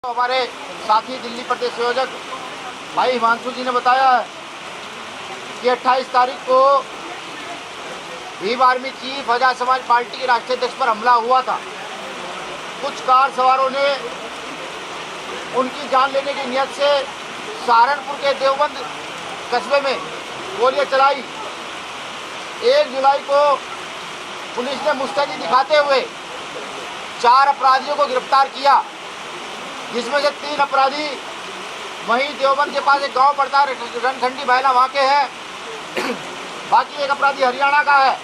हमारे साथी दिल्ली प्रदेश संयोजक भाई हिमांशु जी ने बताया है कि 28 तारीख को Bhim army chief Azad Samaj party के राष्ट्रीय अध्यक्ष पर हमला हुआ था। कुछ कार सवारों ने उनकी जान लेने की नियत से सहारनपुर के देवबंद कस्बे में गोलियां चलाई। 1 जुलाई को पुलिस ने मुस्तैदी दिखाते हुए 4 अपराधियों को गिरफ्तार किया, जिसमें से 3 अपराधी वहीं देवबंद के पास एक गांव पड़ता है रणखंडी बहला, वहाँ के हैं। बाकी एक अपराधी हरियाणा का है।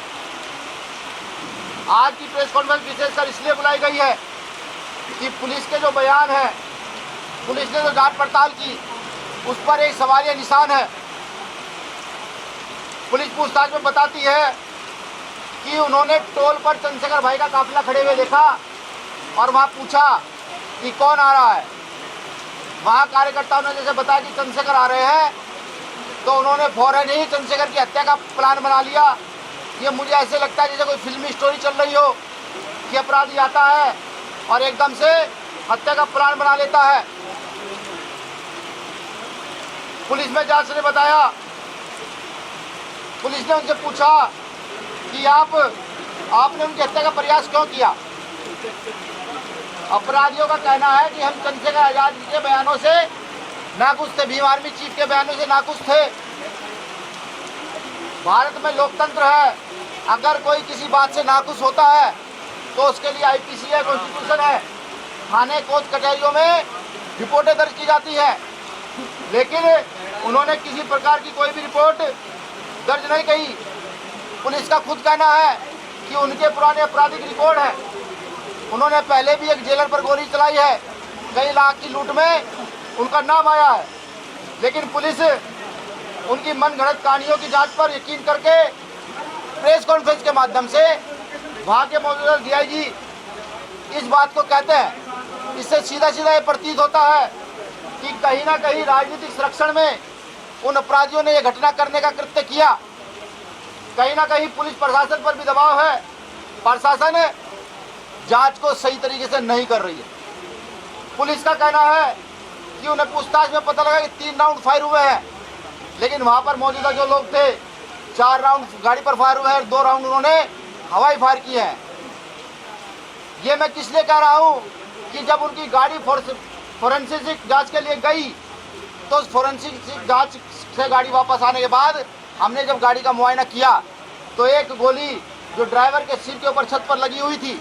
आज की प्रेस कॉन्फ्रेंस विशेषकर इसलिए बुलाई गई है कि पुलिस के जो बयान है, पुलिस ने जो जांच पड़ताल की, उस पर एक सवालिया निशान है। पुलिस पूछताछ में बताती है कि उन्होंने टोल पर चंद्रशेखर भाई का काफिला खड़े हुए देखा और वहाँ पूछा कि कौन आ रहा है। वहाँ कार्यकर्ताओं ने जैसे बताया कि चंद्रशेखर आ रहे हैं, तो उन्होंने फौरन ही चंद्रशेखर की हत्या का प्लान बना लिया। ये मुझे ऐसे लगता है जैसे कोई फिल्मी स्टोरी चल रही हो कि अपराधी आता है और एकदम से हत्या का प्लान बना लेता है। पुलिस में जांच ने बताया, पुलिस ने उनसे पूछा कि आपने उनकी हत्या का प्रयास क्यों किया। अपराधियों का कहना है कि हम चंद्रशेखर आजाद जी के बयानों से नाखुश थे, भीम आर्मी चीफ के बयानों से नाखुश थे। भारत में लोकतंत्र है, अगर कोई किसी बात से नाखुश होता है तो उसके लिए आईपीसी है, कॉन्स्टिट्यूशन है, थाने कोर्ट कचहरियों में रिपोर्टें दर्ज की जाती हैं। लेकिन उन्होंने किसी प्रकार की कोई भी रिपोर्ट दर्ज नहीं की। पुलिस का खुद कहना है कि उनके पुराने आपराधिक रिकॉर्ड है। उन्होंने पहले भी एक जेलर पर गोली चलाई है, कई लाख की लूट में उनका नाम आया है। लेकिन पुलिस उनकी मनगढ़ंत कहानियों की जांच पर यकीन करके प्रेस कॉन्फ्रेंस के माध्यम से वहाँ के मौजूदा डीआईजी इस बात को कहते हैं। इससे सीधा सीधा ये प्रतीत होता है कि कहीं ना कहीं राजनीतिक संरक्षण में उन अपराधियों ने ये घटना करने का कृत्य किया। कहीं ना कहीं पुलिस प्रशासन पर भी दबाव है। प्रशासन जांच को सही तरीके से नहीं कर रही है। पुलिस का कहना है कि उन्हें पूछताछ में पता लगा कि 3 राउंड फायर हुए हैं, लेकिन वहां पर मौजूदा जो लोग थे 4 राउंड गाड़ी पर फायर हुए हैं, 2 राउंड उन्होंने हवाई फायर किए हैं। ये मैं किस लिए कह रहा हूं कि जब उनकी गाड़ी फोरेंसिक जांच के लिए गई, तो उस फोरेंसिक जांच से गाड़ी वापस आने के बाद हमने जब गाड़ी का मुआयना किया तो एक गोली जो ड्राइवर के सिर के ऊपर छत पर लगी हुई थी,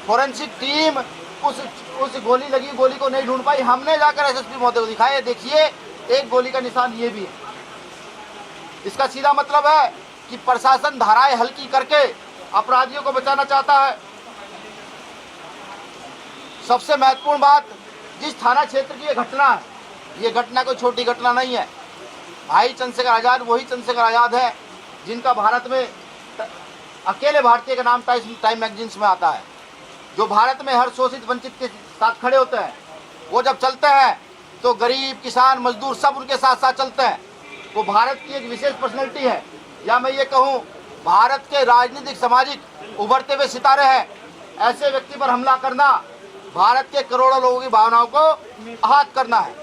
फोरेंसिक टीम उस गोली लगी गोली को नहीं ढूंढ पाई। हमने जाकर एसएसपी महोदय को दिखाया, देखिए एक गोली का निशान ये भी है। इसका सीधा मतलब है कि प्रशासन धाराएं हल्की करके अपराधियों को बचाना चाहता है। सबसे महत्वपूर्ण बात, जिस थाना क्षेत्र की ये घटना है, ये घटना कोई छोटी घटना नहीं है। भाई चंद्रशेखर आजाद वही चंद्रशेखर आजाद है जिनका भारत में अकेले भारतीय का नाम टाइम मैगजीन्स में आता है, जो भारत में हर शोषित वंचित के साथ खड़े होते हैं। वो जब चलते हैं तो गरीब, किसान, मजदूर सब उनके साथ साथ चलते हैं। वो भारत की एक विशेष पर्सनैलिटी है, या मैं ये कहूँ भारत के राजनीतिक सामाजिक उभरते हुए सितारे हैं। ऐसे व्यक्ति पर हमला करना भारत के करोड़ों लोगों की भावनाओं को आहत करना है।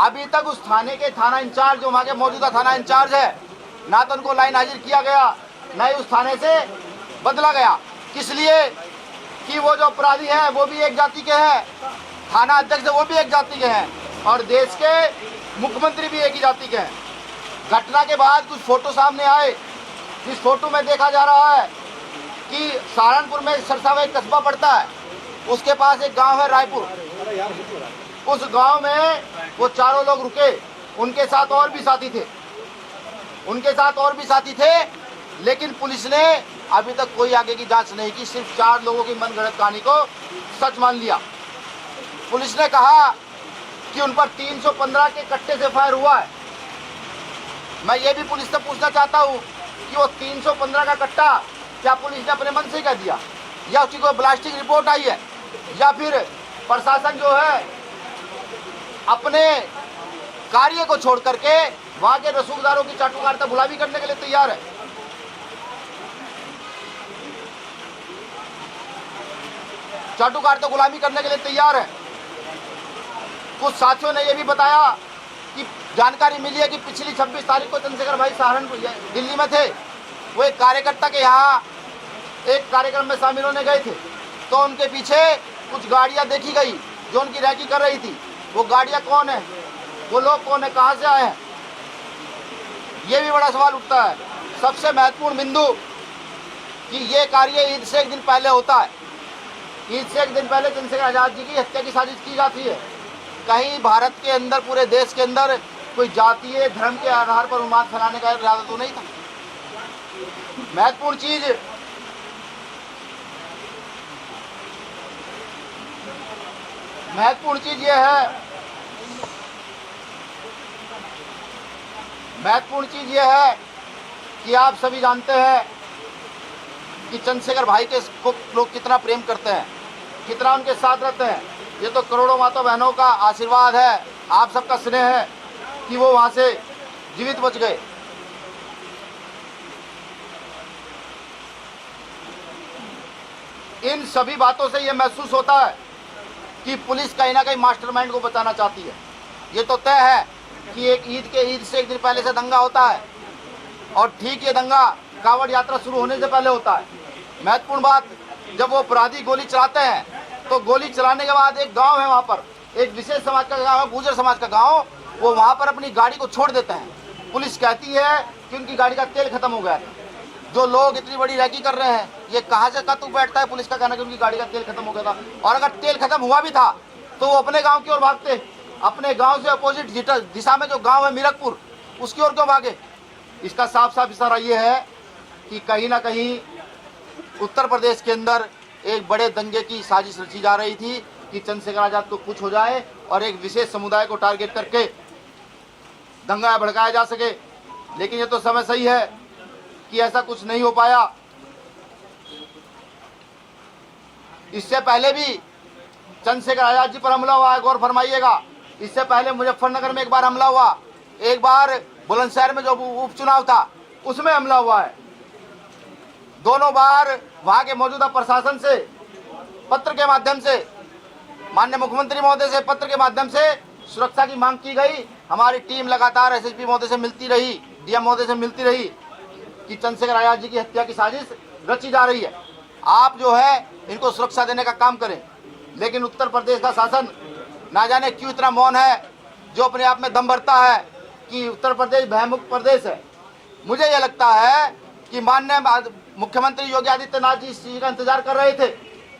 अभी तक उस थाने के थाना इंचार्ज, जो वहाँ के मौजूदा थाना इंचार्ज है, ना तो उनको लाइन हाजिर किया गया, न ही उस थाने से बदला गया। किस लिए कि वो जो अपराधी हैं वो भी एक जाति के हैं, थाना अध्यक्ष वो भी एक जाति के हैं, और देश के मुख्यमंत्री भी एक ही जाति के हैं। घटना के बाद कुछ फोटो सामने आए, जिस फोटो में देखा जा रहा है कि सहारनपुर में सरसा में एक कस्बा पड़ता है, उसके पास एक गांव है रायपुर। उस गांव में वो चारों लोग रुके, उनके साथ और भी साथी थे, लेकिन पुलिस ने अभी तक कोई आगे की जांच नहीं की, सिर्फ 4 लोगों की मनगढ़ंत कहानी को सच मान लिया। पुलिस ने कहा कि उन पर 315 के कट्टे से फायर हुआ है। मैं ये भी पुलिस से पूछना चाहता हूँ कि वो 315 का कट्टा क्या पुलिस ने अपने मन से कर दिया, या उसकी कोई ब्लास्टिंग रिपोर्ट आई है, या फिर प्रशासन जो है अपने कार्य को छोड़ करके वहाँ के रसूखदारों की चाटुकारिता गुलामी करने के लिए तैयार है। चाटुकार तो गुलामी करने के लिए तैयार है। कुछ साथियों ने यह भी बताया कि जानकारी मिली है कि पिछली 26 तारीख को चंद्रशेखर भाई सहारनपुर दिल्ली में थे। वो एक कार्यकर्ता के यहाँ एक कार्यक्रम में शामिल होने गए थे, तो उनके पीछे कुछ गाड़ियाँ देखी गई जो उनकी रैकी कर रही थी। वो गाड़ियाँ कौन है, वो लोग कौन है, कहाँ से आए हैं, ये भी बड़ा सवाल उठता है। सबसे महत्वपूर्ण बिंदु कि ये कार्य ईद से एक दिन पहले होता है। ईद से एक दिन पहले चंद्रशेखर आज़ाद जी की हत्या की साजिश की जाती है। कहीं भारत के अंदर, पूरे देश के अंदर कोई जातीय धर्म के आधार पर उन्माद फैलाने का इरादा तो नहीं था। महत्वपूर्ण चीज ये है कि आप सभी जानते हैं कि चंद्रशेखर भाई के को लोग कितना प्रेम करते हैं, कितना उनके साथ रहते हैं। ये तो करोड़ों माता बहनों का आशीर्वाद है, आप सबका स्नेह है कि वो वहां से जीवित बच गए। इन सभी बातों से ये महसूस होता है कि पुलिस कहीं ना कहीं मास्टरमाइंड को बचाना चाहती है। ये तो तय है कि ईद से एक दिन पहले से दंगा होता है, और ठीक ये दंगा कांवड़ यात्रा शुरू होने से पहले होता है। महत्वपूर्ण बात, जब वो अपराधी गोली चलाते हैं तो गोली चलाने के बाद एक गांव है, वहाँ पर एक विशेष समाज का गांव है, गुर्जर समाज का गांव, वो वहाँ पर अपनी गाड़ी को छोड़ देते हैं। पुलिस कहती है कि उनकी गाड़ी का तेल खत्म हो गया था। जो लोग इतनी बड़ी रैकी कर रहे हैं, ये कहाँ से कतु बैठता है पुलिस का कहना कि उनकी गाड़ी का तेल खत्म हो गया था। और अगर तेल खत्म हुआ भी था तो वो अपने गाँव की ओर भागते, अपने गाँव से अपोजिट दिशा में जो गाँव है मीरकपुर, उसकी ओर क्यों भागे। इसका साफ साफ इशारा ये है कि कहीं ना कहीं उत्तर प्रदेश के अंदर एक बड़े दंगे की साजिश रची जा रही थी कि चंद्रशेखर आज़ाद को कुछ हो जाए और एक विशेष समुदाय को टारगेट करके दंगा भड़काया जा सके। लेकिन ये तो समय सही है कि ऐसा कुछ नहीं हो पाया। इससे पहले भी चंद्रशेखर आज़ाद जी पर हमला हुआ है, गौर फरमाइएगा। इससे पहले मुजफ्फरनगर में एक बार हमला हुआ, एक बार बुलंदशहर में जो उपचुनाव था उसमें हमला हुआ है। दोनों बार वहां के मौजूदा प्रशासन से पत्र के माध्यम से, माननीय मुख्यमंत्री महोदय से पत्र के माध्यम से सुरक्षा की मांग की गई। हमारी टीम लगातार एसएसपी महोदय से मिलती रही, डीएम महोदय से मिलती रही कि चंद्रशेखर आज़ाद जी की हत्या की साजिश रची जा रही है, आप जो है इनको सुरक्षा देने का काम करें। लेकिन उत्तर प्रदेश का शासन ना जाने क्यों इतना मौन है, जो अपने आप में दम भरता है कि उत्तर प्रदेश भयमुक्त प्रदेश है। मुझे यह लगता है कि माननीय मुख्यमंत्री योगी आदित्यनाथ जी इस चीज का इंतजार कर रहे थे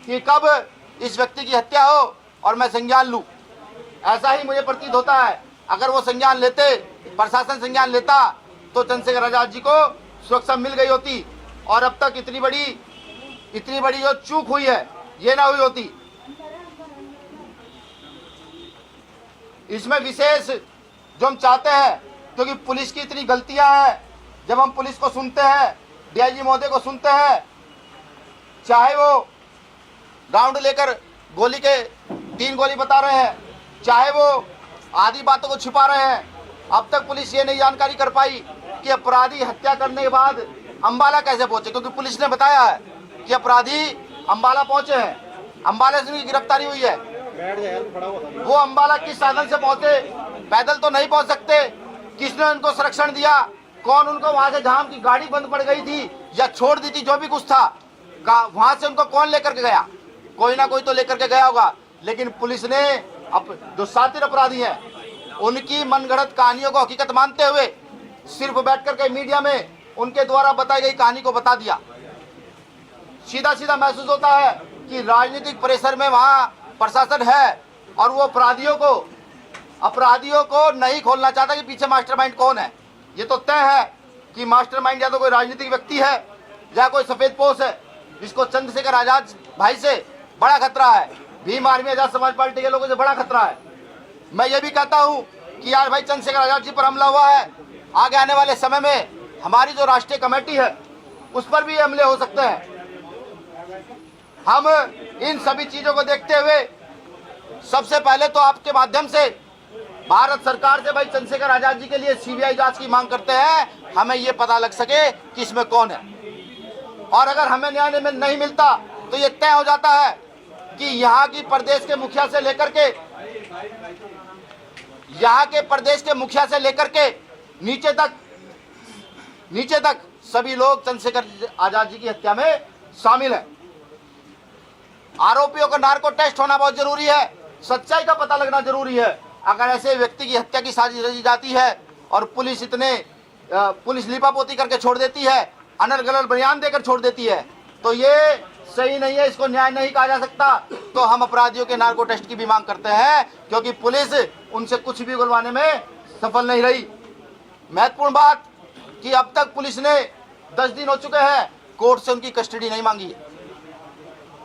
कि कब इस व्यक्ति की हत्या हो और मैं संज्ञान लूं। ऐसा ही मुझे प्रतीत होता है। अगर वो संज्ञान लेते, प्रशासन संज्ञान लेता, तो चंद्रशेखर आज़ाद जी को सुरक्षा मिल गई होती और अब तक इतनी बड़ी जो चूक हुई है ये ना हुई होती। इसमें विशेष जो हम चाहते हैं, क्योंकि पुलिस की इतनी गलतियां हैं, जब हम पुलिस को सुनते हैं, डीआईजी महोदय को सुनते हैं, चाहे वो राउंड लेकर गोली के 3 गोली बता रहे हैं, चाहे वो आधी बातों को छिपा रहे हैं, अब तक पुलिस ये नहीं जानकारी कर पाई कि अपराधी हत्या करने के बाद अंबाला कैसे पहुंचे। क्योंकि पुलिस ने बताया है कि अपराधी अंबाला पहुंचे हैं, अंबाला से उनकी गिरफ्तारी हुई है। वो अंबाला किस साधन से पहुंचे, पैदल तो नहीं पहुंच सकते। किसने उनको संरक्षण दिया, कौन उनको वहां से, जहां की गाड़ी बंद पड़ गई थी या छोड़ दी थी, जो भी कुछ था, वहां से उनको कौन लेकर के गया, कोई ना कोई तो लेकर के गया होगा। लेकिन पुलिस ने जो शातिर अपराधी हैं उनकी मनगढ़ंत कहानियों को हकीकत मानते हुए सिर्फ बैठ करके मीडिया में उनके द्वारा बताई गई कहानी को बता दिया। सीधा सीधा महसूस होता है कि राजनीतिक परिसर में वहां प्रशासन है और वो अपराधियों को नहीं खोलना चाहता कि पीछे मास्टरमाइंड कौन है। ये तो तय है कि मास्टरमाइंड या तो कोई राजनीतिक व्यक्ति है या कोई सफेद पोश है, जिसको चंद्रशेखर आज़ाद भाई से बड़ा खतरा है, भीम आर्मी आजाद समाज पार्टी के लोगों से बड़ा खतरा है। मैं ये भी कहता हूँ कि यार भाई, चंद्रशेखर आज़ाद जी पर हमला हुआ है, आगे आने वाले समय में हमारी जो राष्ट्रीय कमेटी है उस पर भी हमले हो सकते हैं। हम इन सभी चीजों को देखते हुए सबसे पहले तो आपके माध्यम से भारत सरकार से भाई चंद्रशेखर आज़ाद जी के लिए सीबीआई जांच की मांग करते हैं। हमें ये पता लग सके कि इसमें कौन है, और अगर हमें न्याय में नहीं मिलता तो ये तय हो जाता है कि यहाँ की प्रदेश के मुखिया से लेकर के यहाँ के प्रदेश के मुखिया से लेकर के नीचे तक सभी लोग चंद्रशेखर आजाद जी की हत्या में शामिल है। आरोपियों का नार्को टेस्ट होना बहुत जरूरी है, सच्चाई का पता लगना जरूरी है। अगर ऐसे व्यक्ति की हत्या की साजिश रची जाती है और पुलिस लिपापोती करके छोड़ देती है, अनल गलत बयान देकर छोड़ देती है, तो ये सही नहीं है, इसको न्याय नहीं कहा जा सकता। तो हम अपराधियों के नार्को टेस्ट की भी मांग करते हैं, क्योंकि पुलिस उनसे कुछ भी उगलवाने में सफल नहीं रही। महत्वपूर्ण बात कि अब तक पुलिस ने 10 दिन हो चुके हैं, कोर्ट से उनकी कस्टडी नहीं मांगी है।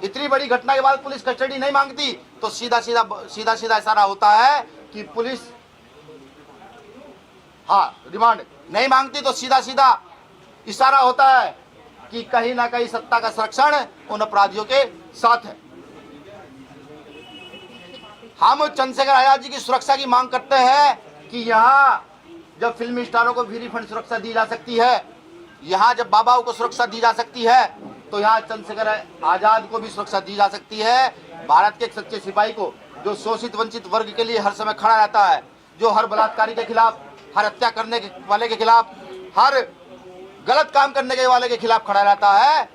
इतनी बड़ी घटना के बाद पुलिस कस्टडी नहीं मांगती तो सीधा सीधा इशारा होता है कि पुलिस रिमांड नहीं मांगती, तो सीधा इशारा होता है कि कहीं ना कहीं सत्ता का संरक्षण उन अपराधियों के साथ है। हम चंद्रशेखर आजाद जी की सुरक्षा की मांग करते हैं कि यहाँ जब फिल्मी स्टारों को फ्री फंड सुरक्षा दी जा सकती है, यहाँ जब बाबाओं को सुरक्षा दी जा सकती है, तो यहाँ चंद्रशेखर आजाद को भी सुरक्षा दी जा सकती है। भारत के एक सच्चे सिपाही को, जो शोषित वंचित वर्ग के लिए हर समय खड़ा रहता है, जो हर बलात्कारी के खिलाफ, हर हत्या करने वाले के खिलाफ, हर गलत काम करने वाले के खिलाफ खड़ा रहता है,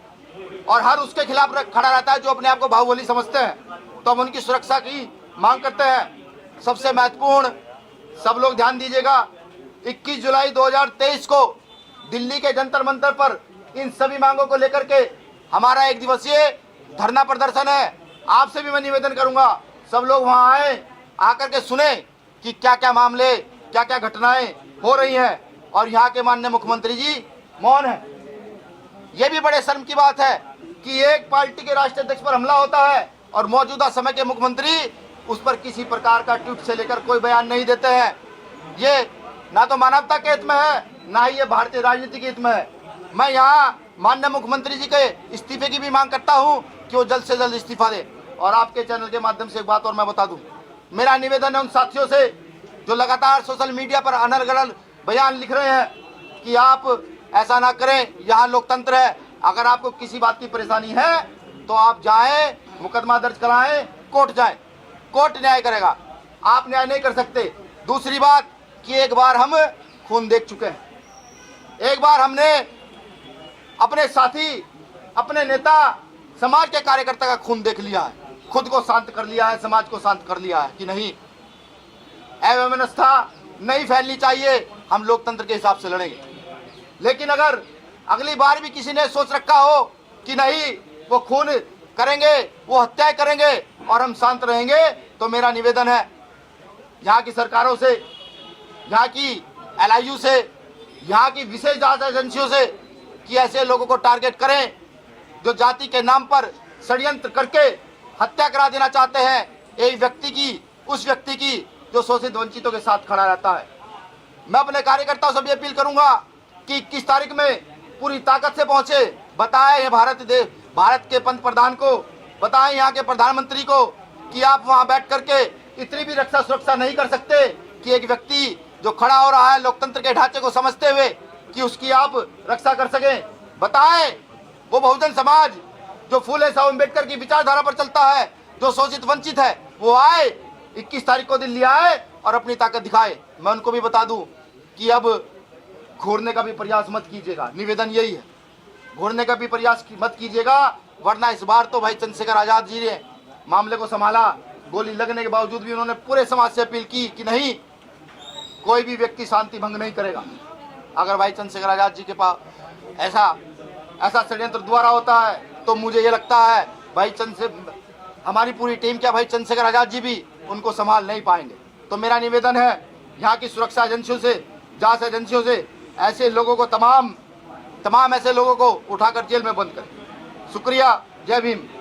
और हर उसके खिलाफ खड़ा रहता है जो अपने आप को बाहुबली समझते हैं। तो हम उनकी सुरक्षा की मांग करते हैं। सबसे महत्वपूर्ण, सब लोग ध्यान दीजिएगा, 21 जुलाई 2023 को दिल्ली के जंतर मंतर पर इन सभी मांगों को लेकर के हमारा 1 दिवसीय धरना प्रदर्शन है। आपसे भी मैं निवेदन करूंगा, सब लोग वहां आए, आकर के सुने कि क्या क्या मामले, क्या क्या घटनाएं हो रही हैं, और यहाँ के माननीय मुख्यमंत्री जी मौन है। यह भी बड़े शर्म की बात है कि एक पार्टी के राष्ट्रीय अध्यक्ष पर हमला होता है और मौजूदा समय के मुख्यमंत्री उस पर किसी प्रकार का ट्वीट से लेकर कोई बयान नहीं देते हैं। ये ना तो मानवता के हित में है, ना ही ये भारतीय राजनीति के हित में है। मैं यहाँ माननीय मुख्यमंत्री जी के इस्तीफे की भी मांग करता हूँ कि वो जल्द से जल्द इस्तीफा दे। और आपके चैनल के माध्यम से एक बात और मैं बता दूं, मेरा निवेदन है उन साथियों से जो लगातार सोशल मीडिया पर अनल गलत बयान लिख रहे हैं कि आप ऐसा ना करें, यहाँ लोकतंत्र है। अगर आपको किसी बात की परेशानी है तो आप जाएं, मुकदमा दर्ज कराएं, कोर्ट जाएं, कोर्ट न्याय करेगा, आप न्याय नहीं कर सकते। दूसरी बात कि एक बार हम खून देख चुके हैं, एक बार हमने अपने साथी, अपने नेता, समाज के कार्यकर्ता का खून देख लिया है, खुद को शांत कर लिया है, समाज को शांत कर लिया है कि नहीं, अव्यवस्था नहीं फैलनी चाहिए, हम लोकतंत्र के हिसाब से लड़ेंगे। लेकिन अगर अगली बार भी किसी ने सोच रखा हो कि नहीं वो खून करेंगे, वो हत्याएं करेंगे और हम शांत रहेंगे, तो मेरा निवेदन है यहाँ की सरकारों से, यहाँ की LIU से, यहाँ की विशेष जांच एजेंसियों से कि ऐसे लोगों को टारगेट करें जो जाति के नाम पर षड्यंत्र करके हत्या करा देना चाहते हैं एक व्यक्ति की, उस व्यक्ति की जो शोषित वंचितों के साथ खड़ा रहता है। मैं अपने कार्यकर्ताओं से भी अपील करूंगा कि 21 तारीख में पूरी ताकत से पहुंचे, बताएं भारत के पंत प्रधान को, बताएं यहाँ के प्रधानमंत्री को कि आप वहां बैठ करके इतनी भी रक्षा सुरक्षा नहीं कर सकते कि एक व्यक्ति जो खड़ा हो रहा है लोकतंत्र के ढांचे को समझते हुए कि उसकी आप रक्षा कर सकें। बताएं वो बहुजन समाज जो फूले साहब अम्बेडकर की विचारधारा पर चलता है, जो शोषित वंचित है, वो आए 21 तारीख को दिल्ली आए और अपनी ताकत दिखाए। मैं उनको भी बता दूं कि अब घूरने का भी प्रयास मत कीजिएगा, निवेदन यही है, घूरने का भी प्रयास मत कीजिएगा, वरना इस बार तो भाई चंद्रशेखर आजाद जी ने मामले को संभाला। गोली लगने के बावजूद भी उन्होंने पूरे समाज से अपील की कि नहीं, कोई भी व्यक्ति शांति भंग नहीं करेगा। अगर भाई चंद्रशेखर आजाद जी के पास ऐसा षड्यंत्र द्वारा होता है तो मुझे ये लगता है भाई हमारी पूरी टीम क्या, भाई चंद्रशेखर आजाद जी भी उनको संभाल नहीं पाएंगे। तो मेरा निवेदन है यहाँ की सुरक्षा एजेंसियों से, जांच एजेंसियों से ऐसे लोगों को तमाम ऐसे लोगों को उठाकर जेल में बंद करें। शुक्रिया, जय भीम।